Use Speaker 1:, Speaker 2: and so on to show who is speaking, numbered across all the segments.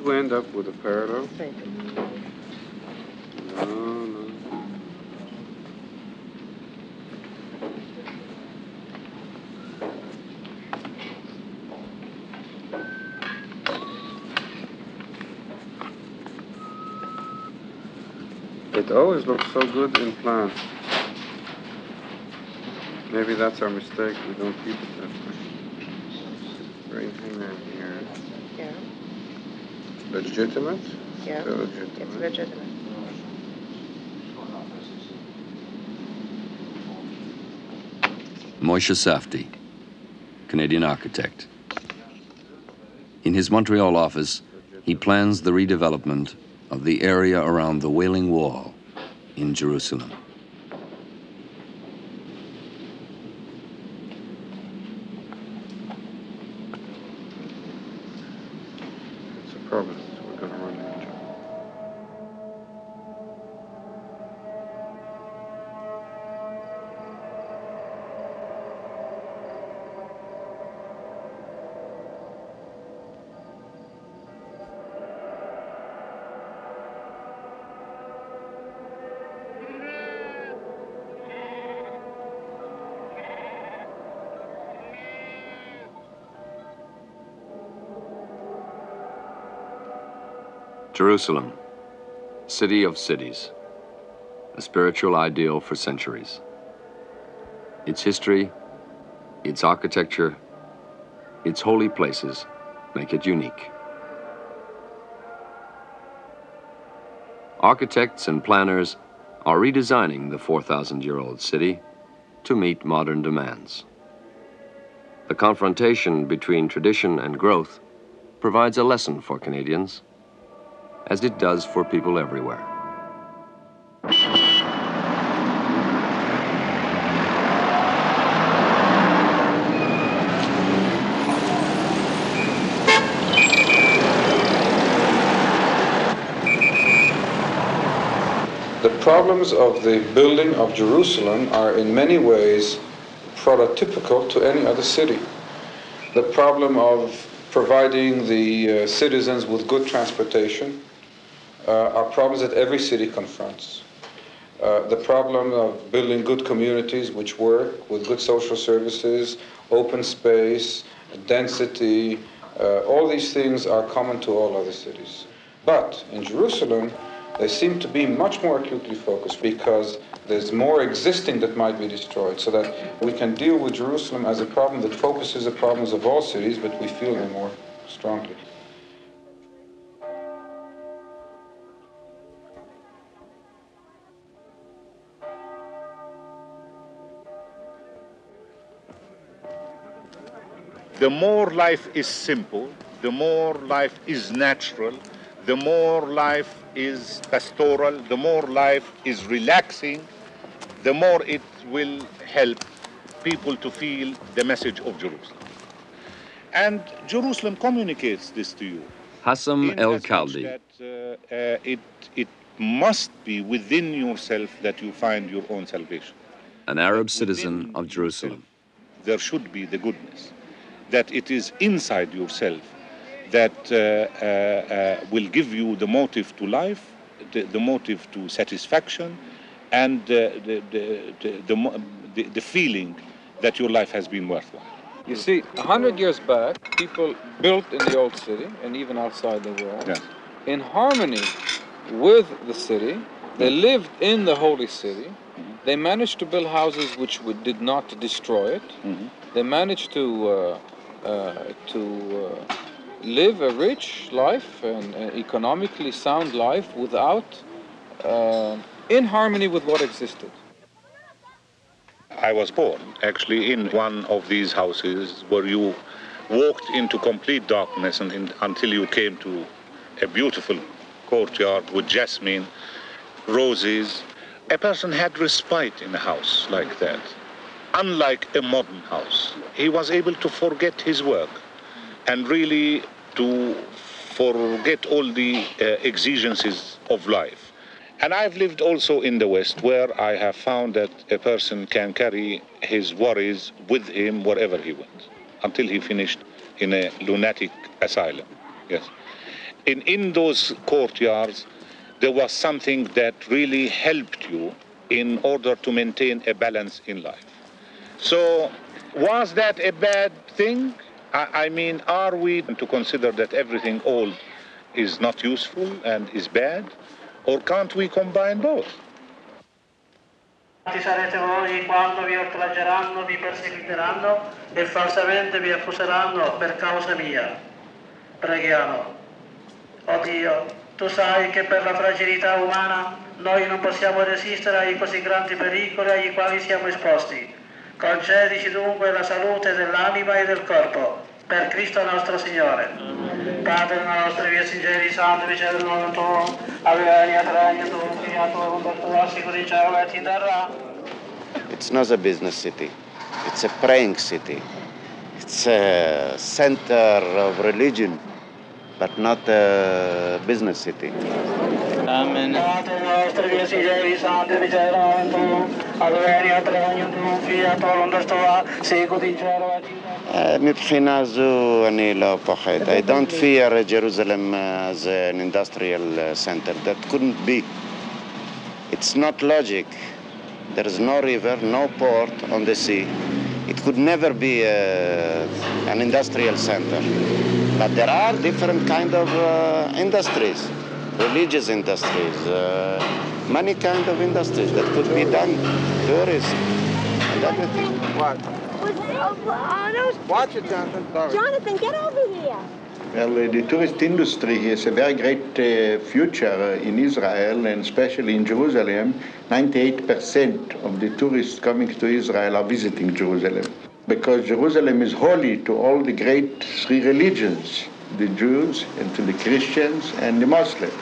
Speaker 1: Didn't we end up with a parallel?
Speaker 2: Straight.
Speaker 1: No, no. It always looks so good in plan. Maybe that's our mistake. We don't keep it that way. Bring him in here.
Speaker 2: Yeah.
Speaker 1: Legitimate?
Speaker 2: Yeah.
Speaker 1: Still legitimate.
Speaker 2: It's legitimate.
Speaker 3: Moshe Safdie, Canadian architect. In his Montreal office, he plans the redevelopment of the area around the Wailing Wall in Jerusalem.
Speaker 1: It's a problem. We're going to run into.
Speaker 3: Jerusalem, city of cities, a spiritual ideal for centuries. Its history, its architecture, its holy places make it unique. Architects and planners are redesigning the 4,000-year-old city to meet modern demands. The confrontation between tradition and growth provides a lesson for Canadians, as it does for people everywhere.
Speaker 1: The problems of the building of Jerusalem are in many ways prototypical to any other city. The problem of providing the citizens with good transportation are problems that every city confronts. The problem of building good communities which work with good social services, open space, density, all these things are common to all other cities. But in Jerusalem, they seem to be much more acutely focused because there's more existing that might be destroyed, so that we can deal with Jerusalem as a problem that focuses the problems of all cities, but we feel them more strongly.
Speaker 4: The more life is simple, the more life is natural, the more life is pastoral, the more life is relaxing, the more it will help people to feel the message of Jerusalem. And Jerusalem communicates this to you.
Speaker 3: Hassam El-Khaldi,
Speaker 4: It must be within yourself that you find your own salvation.
Speaker 3: an Arab citizen of Jerusalem.
Speaker 4: There should be the goodness, that it is inside yourself that will give you the motive to life, the motive to satisfaction, and the feeling that your life has been worthwhile.
Speaker 1: You see, 100 years back, people built in the old city and even outside the wall,
Speaker 4: Yes.
Speaker 1: in harmony with the city. They lived in the holy city. They managed to build houses which did not destroy it. They managed to live a rich life and economically sound life without, in harmony with what existed.
Speaker 4: I was born actually in one of these houses where you walked into complete darkness until you came to a beautiful courtyard with jasmine, roses. A person had respite in a house like that. Unlike a modern house, he was able to forget his work and really to forget all the exigencies of life. And I've lived also in the West, where I have found that a person can carry his worries with him wherever he went, until he finished in a lunatic asylum. Yes. In those courtyards, there was something that really helped you in order to maintain a balance in life. So was that a bad thing? I mean, are we to consider that everything old is not useful and is bad? Or can't we combine both?
Speaker 2: Sarete voi quando vi oltraggeranno, vi perseguiteranno e falsamente vi accuseranno per causa mia. Preghiamo. Oh Dio, tu sai che per la fragilità umana noi non possiamo resistere ai così grandi pericoli ai quali siamo esposti. Concedici dunque la salute dell'anima e del corpo, per Cristo nostro Signore. Padre nostro, via singeri, santo, vice del nome tuo, avvenia regno tuo, fiat voluntas tua, sicur in cielo et in terra.
Speaker 5: It's not a business city. It's a praying city. It's a center of religion, but not a business city.
Speaker 6: Amen.
Speaker 2: Padre nostro, via singeri, santo, vice del nome tuo, avvenia regno tuo, fiat voluntas tua, sicur in cielo et in terra.
Speaker 5: מבחינה זו אני לא פוחד. I don't fear Jerusalem as an industrial center. That couldn't be. It's not logic. There is no river, no port on the sea. It could never be an industrial center. But there are different kind of industries, religious industries, many kind of industries that could be done, tourism and everything.
Speaker 7: What? Watch it, Jonathan. Sorry.
Speaker 8: Jonathan, get over here.
Speaker 7: Well, the tourist industry has a very great future in Israel, and especially in Jerusalem. 98% of the tourists coming to Israel are visiting Jerusalem, because Jerusalem is holy to all the great three religions, the Jews and to the Christians and the Muslims.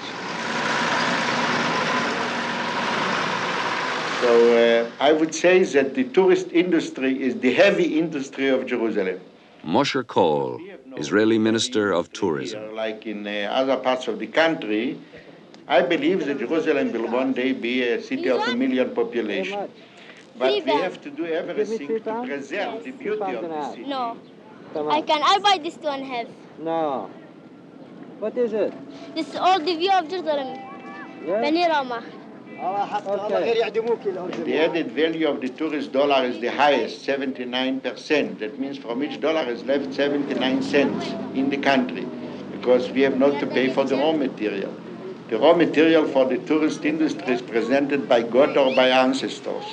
Speaker 7: So I would say that the tourist industry is the heavy industry of Jerusalem.
Speaker 3: Moshe Kol, Israeli Minister of Tourism.
Speaker 7: Like in other parts of the country, I believe that Jerusalem will one day be a city of 1 million population. But we have to do everything to preserve the beauty of the city.
Speaker 8: No. I'll buy this 2.5.
Speaker 6: No. What is it?
Speaker 8: This is all the view of Jerusalem. Beni Rama.
Speaker 6: Okay.
Speaker 7: The added value of the tourist dollar is the highest, 79%. That means from each dollar is left 79 cents in the country, because we have not to pay for the raw material. The raw material for the tourist industry is presented by God or by ancestors.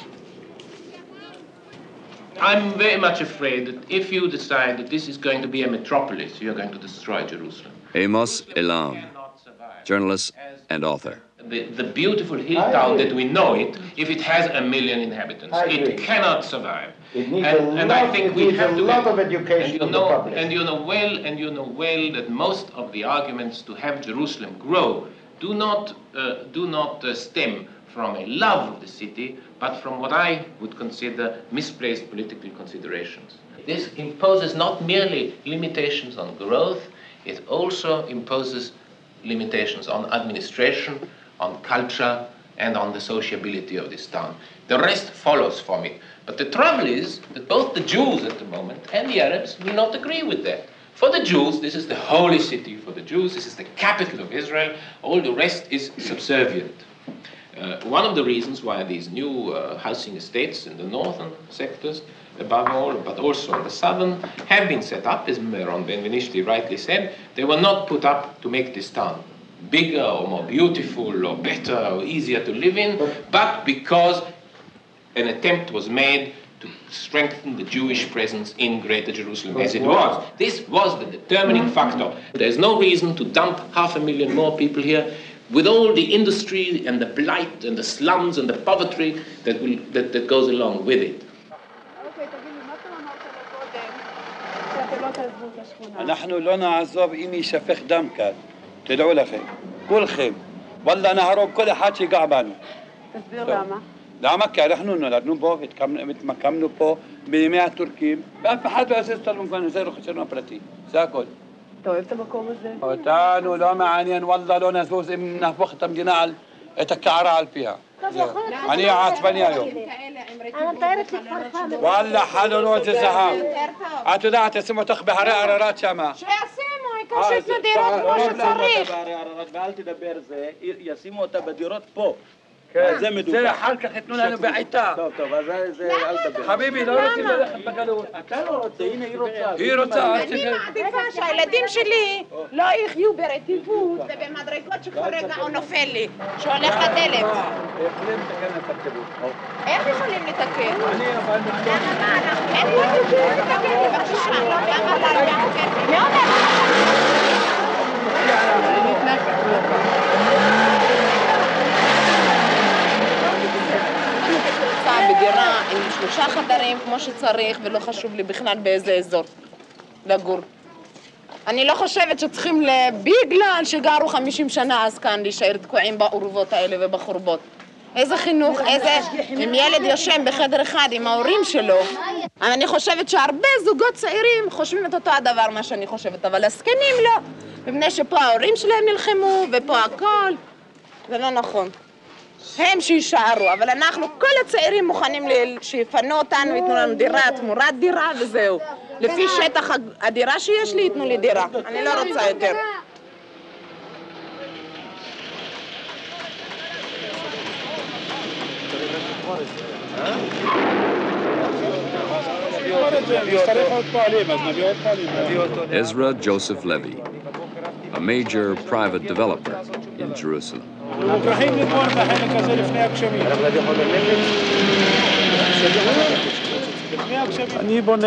Speaker 9: I'm very much afraid that if you decide that this is going to be a metropolis, you're going to destroy Jerusalem.
Speaker 3: Amos Elam, journalist and author.
Speaker 9: The beautiful hill town that we know it, if it has 1 million inhabitants, it cannot survive. And I think we have to.
Speaker 7: A lot of education.
Speaker 9: And you know well that most of the arguments to have Jerusalem grow do not stem from a love of the city, but from what I would consider misplaced political considerations. This imposes not merely limitations on growth, it also imposes limitations on administration, on culture, and on the sociability of this town. The rest follows from it. But the trouble is that both the Jews at the moment and the Arabs will not agree with that. For the Jews, this is the holy city. For the Jews, this is the capital of Israel. All the rest is subservient. One of the reasons why these new housing estates in the northern sectors, above all, but also in the southern, have been set up, as Meron Benvenishti rightly said, they were not put up to make this town bigger or more beautiful or better or easier to live in, but because an attempt was made to strengthen the Jewish presence in Greater Jerusalem as it was. This was the determining factor. There's no reason to dump 500,000 more people here with all the industry and the blight and the slums and the poverty that goes along with it.
Speaker 6: نحن لنا عذاب إني شفخ دم كان تدعو لخير كل والله نهرب كل حاجة قعبانو
Speaker 10: تسبيغ لما
Speaker 6: لما كان نحن نلعب بو كملوا بو بجميع التركيين بقى حد أساس طلبوا كانوا يصيروا خسرنا براتي ساكل
Speaker 10: توقفت بكم ازاي؟
Speaker 6: وتانو لا معانيا والله لو نفوس إن وقت مدينة اتكعر فيها أنا عاطفني اليوم
Speaker 8: أنا طيرت الفرخة
Speaker 6: والله حلو روز الزهام أتو ده تسمو تخبي حرارات شما
Speaker 10: شو يسمو
Speaker 11: כמו שיתנו דירות כמו שצריך.
Speaker 6: ואל תדבר זה, ישימו אותה בדירות פה. זה מדובר. זה אחר כך יתנו לנו בעיטה. טוב, אז זה אל תדבר. חביבי, לא רוצים ללכת בגלות. אתה לא רוצה, הנה היא רוצה. היא רוצה.
Speaker 11: אני מעדיפה שהילדים שלי לא יחיו ברטיבות ובמדרגות שכל רגע הוא נופל לי, שהולך לדלת.
Speaker 6: יכולים לתקן את הכתבות.
Speaker 11: איך יכולים לתקן? אין פה לתקן, בבקשה, לא, למה לא? מי בדירה עם 3 חדרים כמו שצריך, ולא חשוב לי בכלל באיזה אזור לגור. אני לא חושבת שצריכים, בגלל שגרו 50 שנה אז כאן, להישאר תקועים באורוות האלה ובחורבות. איזה חינוך, אם ילד יושן בחדר אחד עם ההורים שלו, אני חושבת שהרבה זוגות צעירים חושבים את אותו הדבר מה שאני חושבת, אבל הזקנים לא. מפני שפה ההורים שלהם נלחמו, ופה הכל. זה לא נכון. הם שישארו, אבל אנחנו, כל הצעירים מוכנים שיפנו אותנו, ייתנו לנו דירה, תמורת דירה וזהו. לפי שטח הדירה שיש לי, ייתנו לי דירה. אני לא רוצה יותר.
Speaker 3: Ezra Joseph Levy, a major private developer in Jerusalem.
Speaker 12: אני בונה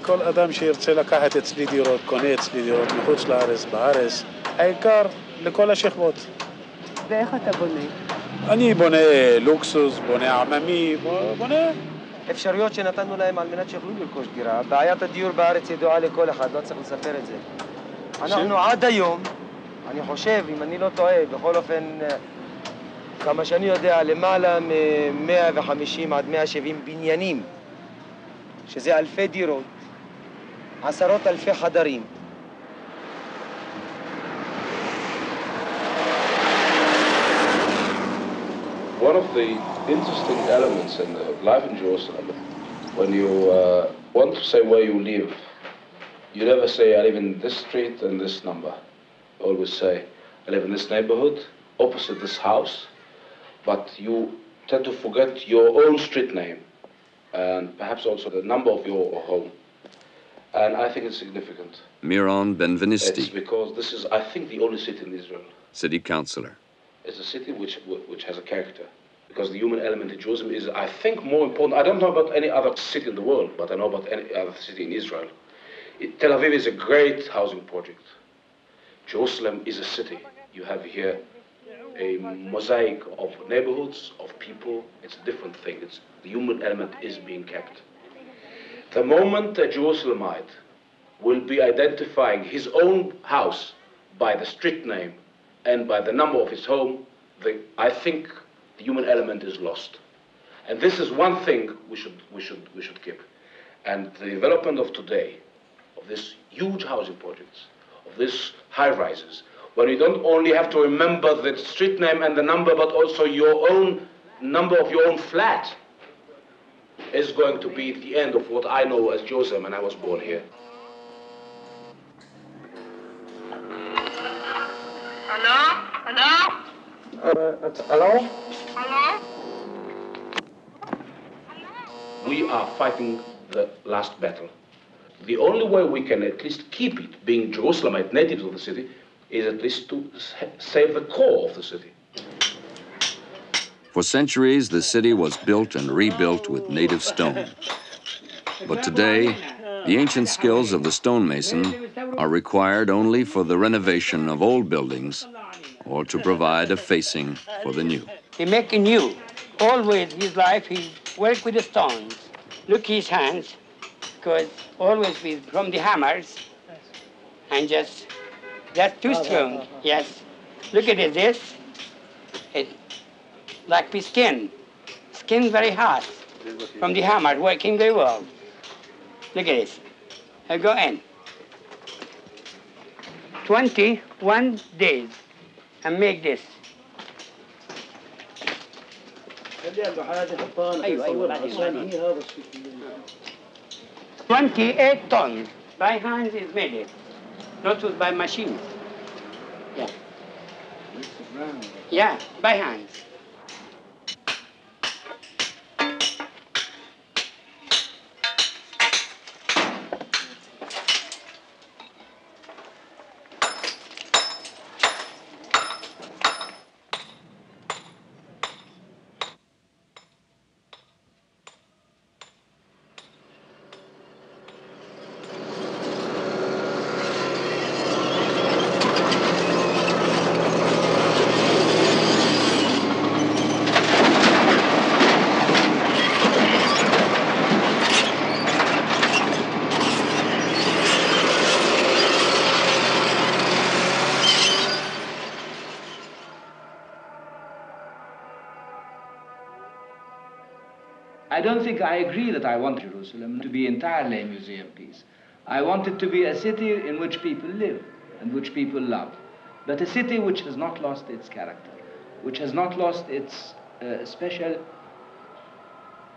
Speaker 12: כל אדם שירצה לקחת אצלי דירות, קונה אצלי דירות מחוץ לארץ, בארץ, העיקר לכל השכבות.
Speaker 10: ואיך אתה בונה?
Speaker 12: אני בונה לוקסוס, בונה עממי, בונה...
Speaker 13: אפשרויות שנתנו להם על מנת שיוכלו לרכוש דירה. בעיית הדיור בארץ ידועה לכל אחד, לא צריך לספר את זה. אנחנו עד היום, אני חושב, אם אני לא טועה, בכל אופן, כמה שאני יודע, למעלה מ-150 עד 170 בניינים, שזה אלפי דירות, עשרות אלפי חדרים.
Speaker 1: One of the interesting elements in life in Jerusalem, when you want to say where you live, you never say, I live in this street and this number. You always say, I live in this neighborhood, opposite this house, but you tend to forget your own street name and perhaps also the number of your home. And I think it's significant.
Speaker 3: Miron Benvenisti.
Speaker 1: It's because this is, I think, the only city in Israel.
Speaker 3: City councillor.
Speaker 1: It's a city which has a character, because the human element in Jerusalem is, I think, more important. I don't know about any other city in the world, but I know about any other city in Israel. Tel Aviv is a great housing project. Jerusalem is a city. You have here a mosaic of neighborhoods, of people. It's a different thing. The human element is being kept. The moment a Jerusalemite will be identifying his own house by the street name and by the number of his home, I think the human element is lost. And this is one thing we should keep. And the development of today, of this huge housing projects, of these high-rises, when you don't only have to remember the street name and the number, but also your own number of your own flat, is going to be the end of what I know as Jerusalem, and I was born here.
Speaker 14: Hello? Hello?
Speaker 1: Hello?
Speaker 14: Hello?
Speaker 1: We are fighting the last battle. The only way we can at least keep it being Jerusalemite natives of the city is at least to save the core of the city.
Speaker 3: For centuries, the city was built and rebuilt with native stone. But today, the ancient skills of the stonemason are required only for the renovation of old buildings or to provide a facing for the new.
Speaker 15: He make new. Always his life, he work with the stones. Look his hands, because always from the hammers, and that's too strong. Yes. Look at this. It like the skin. Skin very hot from the hammer, working very well. Look at this. I go in. 21 days and make this. 28 tons. By hand is made it. not by machines. Yeah. Yeah, by hands.
Speaker 16: I don't think I agree that I want Jerusalem to be entirely a museum piece. I want it to be a city in which people live and which people love, but a city which has not lost its character, which has not lost its special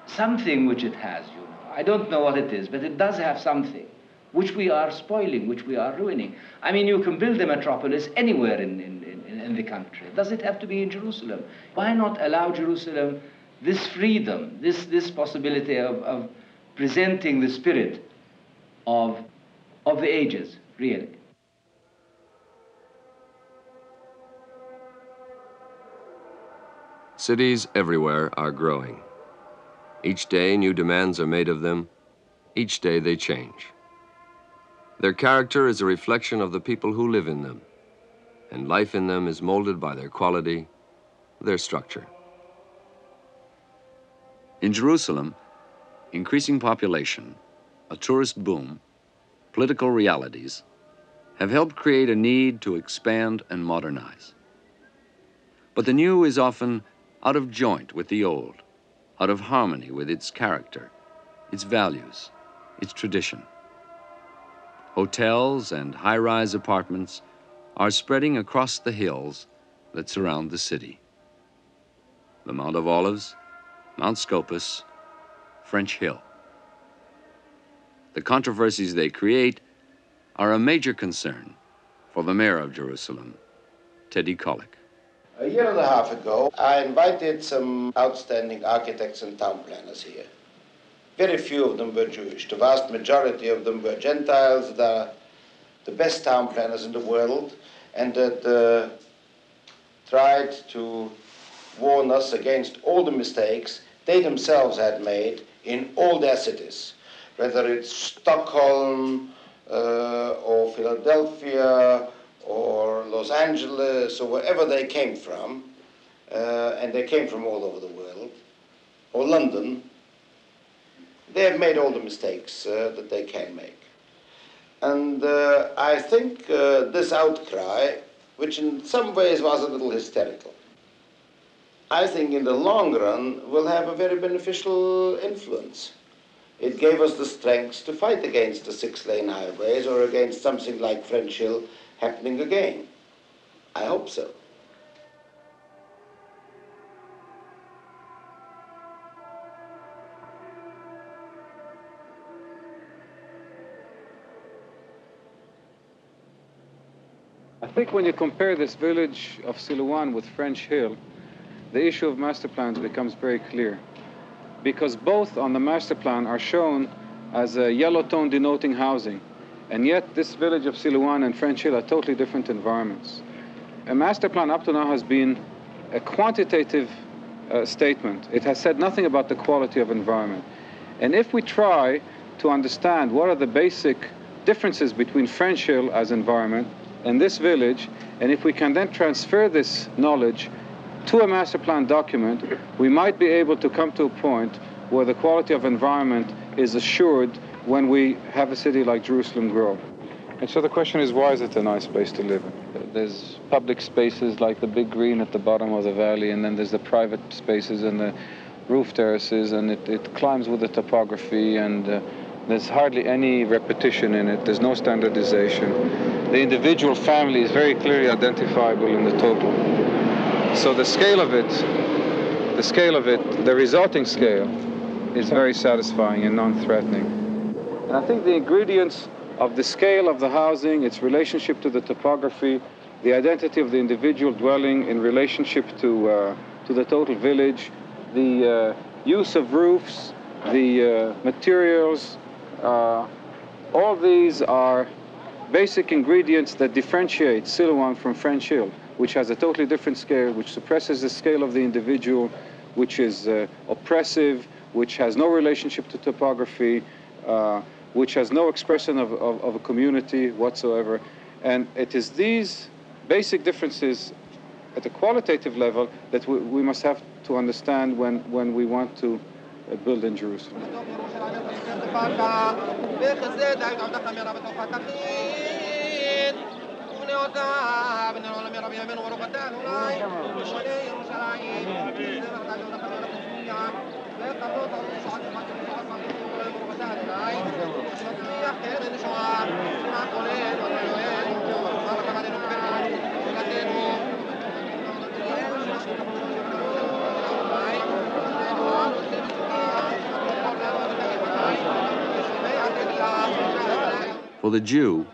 Speaker 16: something which it has, you know. I don't know what it is, but it does have something which we are spoiling, which we are ruining. I mean, you can build a metropolis anywhere in the country. Does it have to be in Jerusalem? Why not allow Jerusalem this freedom, this possibility of presenting the spirit of the ages, really?
Speaker 3: Cities everywhere are growing. Each day, new demands are made of them. Each day, they change. Their character is a reflection of the people who live in them, and life in them is molded by their quality, their structure.
Speaker 17: In Jerusalem, increasing population, a tourist boom, political realities have helped create a need to expand and modernize. But the new is often out of joint with the old, out of harmony with its character, its values, its tradition. Hotels and high-rise apartments are spreading across the hills that surround the city. The Mount of Olives, Mount Scopus, French Hill. The controversies they create are a major concern for the mayor of Jerusalem, Teddy Kollek.
Speaker 5: A year and a half ago, I invited some outstanding architects and town planners here. Very few of them were Jewish. The vast majority of them were Gentiles. They're the best town planners in the world, and that tried to warn us against all the mistakes they themselves had made in all their cities, whether it's Stockholm or Philadelphia or Los Angeles or wherever they came from, and they came from all over the world, or London. They have made all the mistakes that they can make. And I think this outcry, which in some ways was a little hysterical, I think in the long run will have a very beneficial influence. It gave us the strength to fight against the 6-lane highways or against something like French Hill happening again. I hope so.
Speaker 1: I think when you compare this village of Silouan with French Hill, the issue of master plans becomes very clear. Because both on the master plan are shown as a yellow tone denoting housing. And yet this village of Silouan and French Hill are totally different environments. A master plan up to now has been a quantitative statement. It has said nothing about the quality of environment. And if we try to understand what are the basic differences between French Hill as environment and this village, and if we can then transfer this knowledge to a master plan document, we might be able to come to a point where the quality of environment is assured when we have a city like Jerusalem grow. And so the question is, why is it a nice place to live in? There's public spaces like the big green at the bottom of the valley, and then there's the private spaces and the roof terraces, and it climbs with the topography, and there's hardly any repetition in it. There's no standardization. The individual family is very clearly identifiable in the total. So the scale of it, the resulting scale is very satisfying and non-threatening. And I think the ingredients of the scale of the housing, its relationship to the topography, the identity of the individual dwelling in relationship to the total village, the use of roofs, the materials. All these are basic ingredients that differentiate Silouan from French Hill, which has a totally different scale, which suppresses the scale of the individual, which is oppressive, which has no relationship to topography, which has no expression of a community whatsoever. And it is these basic differences at a qualitative level that we must have to understand when we want to build in Jerusalem.
Speaker 17: For the Jew,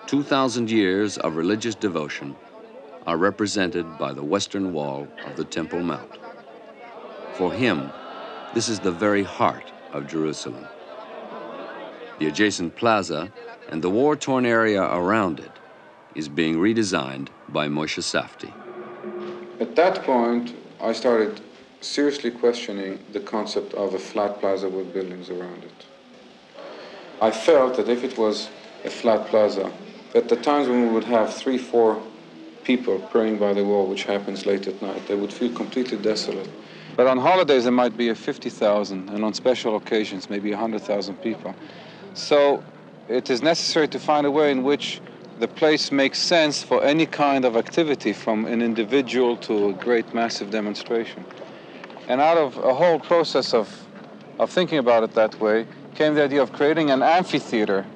Speaker 17: 2,000 years of religious devotion are represented by the western wall of the Temple Mount. For him, this is the very heart of Jerusalem. The adjacent plaza and the war-torn area around it is being redesigned by Moshe Safdie.
Speaker 1: At that point, I started seriously questioning the concept of a flat plaza with buildings around it. I felt that if it was a flat plaza, at the times when we would have 3-4 people praying by the wall, which happens late at night, they would feel completely desolate. But on holidays, there might be 50,000, and on special occasions, maybe 100,000 people. So it is necessary to find a way in which the place makes sense for any kind of activity, from an individual to a great massive demonstration. And out of a whole process of thinking about it that way came the idea of creating an amphitheater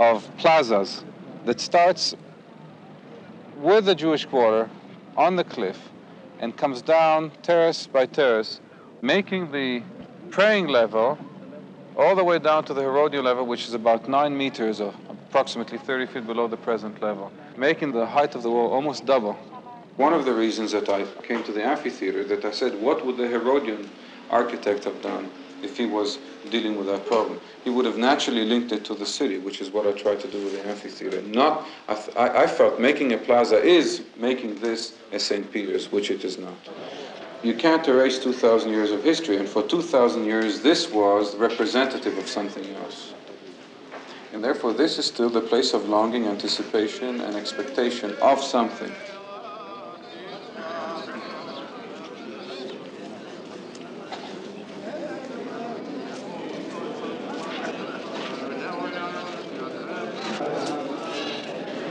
Speaker 1: of plazas that starts with the Jewish quarter on the cliff and comes down terrace by terrace, making the praying level all the way down to the Herodian level, which is about 9 meters, or approximately 30 feet below the present level, making the height of the wall almost double. One of the reasons that I came to the amphitheater, that I said, what would the Herodian architect have done if he was dealing with that problem? He would have naturally linked it to the city, which is what I tried to do with the amphitheater. I felt making a plaza is making this a St. Peter's, which it is not. You can't erase 2,000 years of history, and for 2,000 years this was representative of something else. And therefore this is still the place of longing, anticipation, and expectation of something.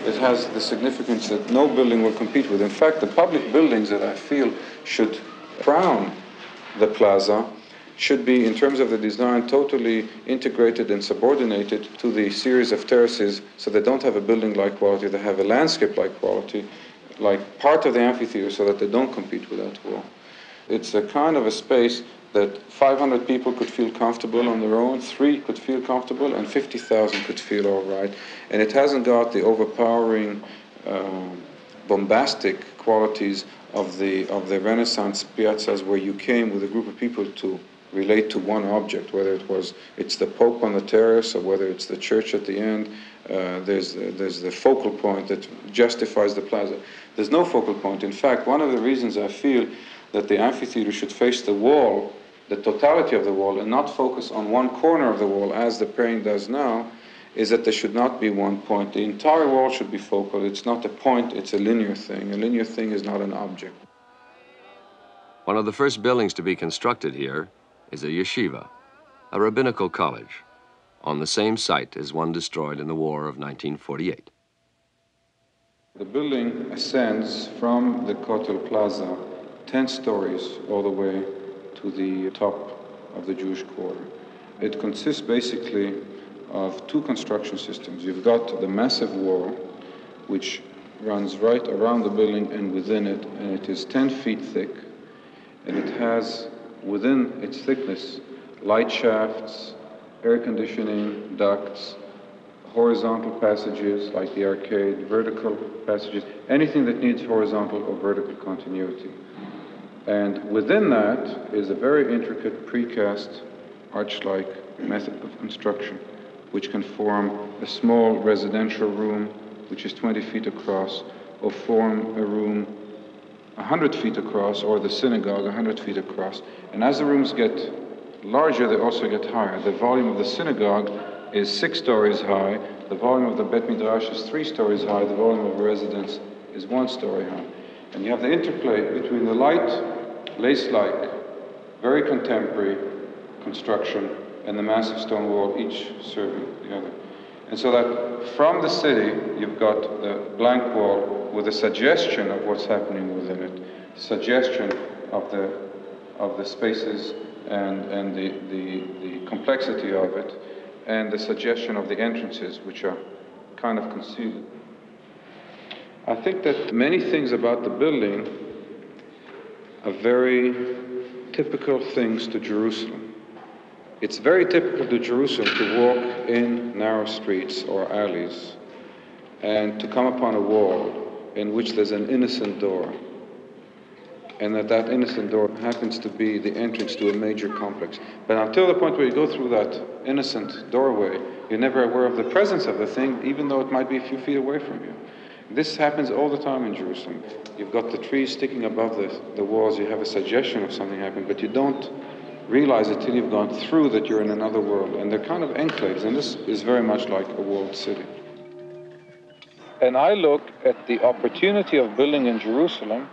Speaker 1: It has the significance that no building will compete with. In fact, the public buildings that I feel should crown the plaza should be, in terms of the design, totally integrated and subordinated to the series of terraces, so they don't have a building-like quality, they have a landscape-like quality, like part of the amphitheater, so that they don't compete with that wall. It's a kind of a space that 500 people could feel comfortable on their own, 3 could feel comfortable, and 50,000 could feel all right. And it hasn't got the overpowering, bombastic qualities of the Renaissance piazzas, where you came with a group of people to relate to one object, whether it's the Pope on the terrace, or whether it's the church at the end. There's the focal point that justifies the plaza. There's no focal point. In fact, one of the reasons I feel that the amphitheater should face the wall, the totality of the wall, and not focus on one corner of the wall as the praying does now, is that there should not be one point. The entire wall should be focal. It's not a point, it's a linear thing. A linear thing is not an object.
Speaker 3: One of the first buildings to be constructed here is a yeshiva, a rabbinical college, on the same site as one destroyed in the War of 1948.
Speaker 1: The building ascends from the Kotel Plaza 10 stories all the way to the top of the Jewish quarter. It consists basically of 2 construction systems. You've got the massive wall, which runs right around the building and within it, and it is 10 feet thick, and it has within its thickness light shafts, air conditioning, ducts, horizontal passages like the arcade, vertical passages, anything that needs horizontal or vertical continuity. And within that is a very intricate precast arch-like method of construction, which can form a small residential room, which is 20 feet across, or form a room 100 feet across, or the synagogue 100 feet across. And as the rooms get larger, they also get higher. The volume of the synagogue is 6 stories high, the volume of the Bet Midrash is 3 stories high, the volume of a residence is 1 story high. And you have the interplay between the light, lace-like, very contemporary construction and the massive stone wall, each serving the other. And so that from the city, you've got the blank wall with a suggestion of what's happening within it, suggestion of the spaces and the complexity of it, and the suggestion of the entrances, which are kind of concealed. I think that many things about the building are very typical things to Jerusalem. It's very typical to Jerusalem to walk in narrow streets or alleys and to come upon a wall in which there's an innocent door, and that innocent door happens to be the entrance to a major complex. But until the point where you go through that innocent doorway, you're never aware of the presence of the thing, even though it might be a few feet away from you. This happens all the time in Jerusalem. You've got the trees sticking above the walls, you have a suggestion of something happening, but you don't realize it till you've gone through that you're in another world. And they're kind of enclaves, and this is very much like a walled city. And I look at the opportunity of building in Jerusalem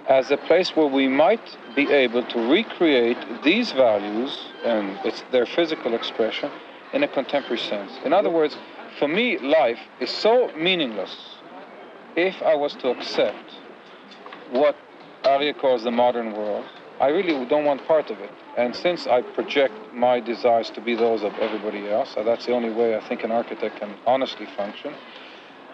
Speaker 1: as a place where we might be able to recreate these values and their physical expression in a contemporary sense. In other words, for me, life is so meaningless if I was to accept what Aryeh calls the modern world. I really don't want part of it. And since I project my desires to be those of everybody else, and that's the only way I think an architect can honestly function,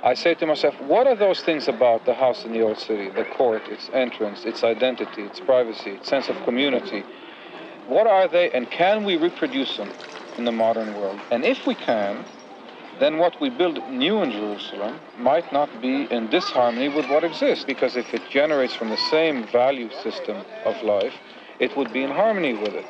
Speaker 1: I say to myself, what are those things about the house in the old city, the court, its entrance, its identity, its privacy, its sense of community? What are they, and can we reproduce them in the modern world? And if we can, then what we build new in Jerusalem might not be in disharmony with what exists, because if it generates from the same value system of life, it would be in harmony with it.